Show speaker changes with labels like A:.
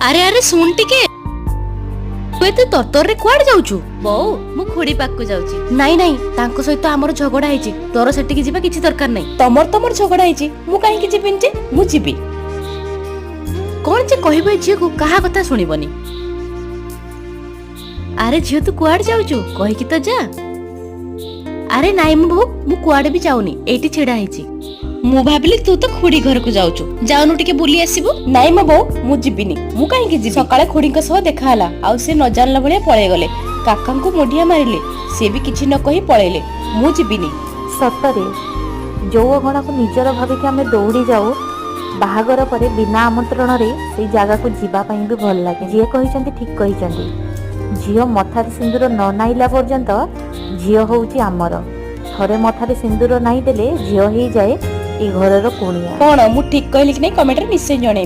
A: ଆରେ ଆରେ ଶୁଣ ଟିକେ, ତୁ ଏତେ ତରତରରେ କୁଆଡେ ଯାଉଛୁ? ବୋଉ ମୁଁ ଖୁଡି ପାଖକୁ ଯାଉଛି। ନାଇଁ ନାଇଁ, ତାଙ୍କ ସହିତ ଆମର ଝଗଡା ହେଇଛି, ତୋର ସେଠିକି ଯିବା କିଛି ଦରକାର ନାହିଁ। ତମର ଝଗଡା ହେଇଛି, ମୁଁ କାହିଁକି ଯିବିନି ଯେ? ମୁଁ ଯିବି। କଣ ଯେ କହିବ ଏ ଝିଅକୁ, କାହା କଥା ଶୁଣିବନି। ଆରେ ଝିଅ ତୁ କୁଆଡେ ଯାଉଛୁ? କହିକି ତ ଯା। ଆରେ ନାଇଁ ମୁଁ ବୋଉ, ମୁଁ କୁଆଡେ ବି ଯାଉନି, ଏଇଠି ଛିଡା ହେଇଛି। ମୁଁ ଭାବିଲି ତୁ ତ ଖୁଡି ଘରକୁ ଯାଉଛୁ, ଯାଉନୁ ଟିକେ ବୁଲି ଆସିବୁ। ନାଇଁ ମୋ ବୋଉ, ମୁଁ ଯିବିନି। ମୁଁ କାହିଁକି ଯିବି? ସକାଳେ ଖୁଡିଙ୍କ ସହ ଦେଖା ହେଲା, ଆଉ ସେ ନ ଜାଣିଲା ଭଳିଆ ପଳେଇ ଗଲେ। କାକାଙ୍କୁ ମୁଣ୍ଡିଆ ମାରିଲେ, ସେ ବି କିଛି ନ କହି ପଳେଇଲେ। ମୁଁ ଯିବିନି।
B: ସତରେ ଯୋଉ ଅଗଣାକୁ ନିଜର ଭାବିକି ଆମେ ଦୌଡ଼ି ଯାଉ, ବାହାଘର ପରେ ବିନା ଆମନ୍ତ୍ରଣରେ ସେଇ ଜାଗାକୁ ଯିବା ପାଇଁ ବି ଭଲ ଲାଗେ। ଯିଏ କହିଛନ୍ତି ଠିକ କହିଛନ୍ତି, ଝିଅ ମଥାରେ ସିନ୍ଦୁର ନ ନାଇଲା ପର୍ଯ୍ୟନ୍ତ ଝିଅ ହଉଛି ଆମର। ଥରେ ମଥାରେ ସିନ୍ଦୁର ନାଇ ଦେଲେ ଝିଅ ହେଇଯାଏ ଏ ଘରର କୁଣିଆ।
A: କଣ ମୁଁ ଠିକ କହିଲି କି ନାଇଁ, କମେଣ୍ଟରେ ନିଶ୍ଚୟ ଜଣେଇବେ।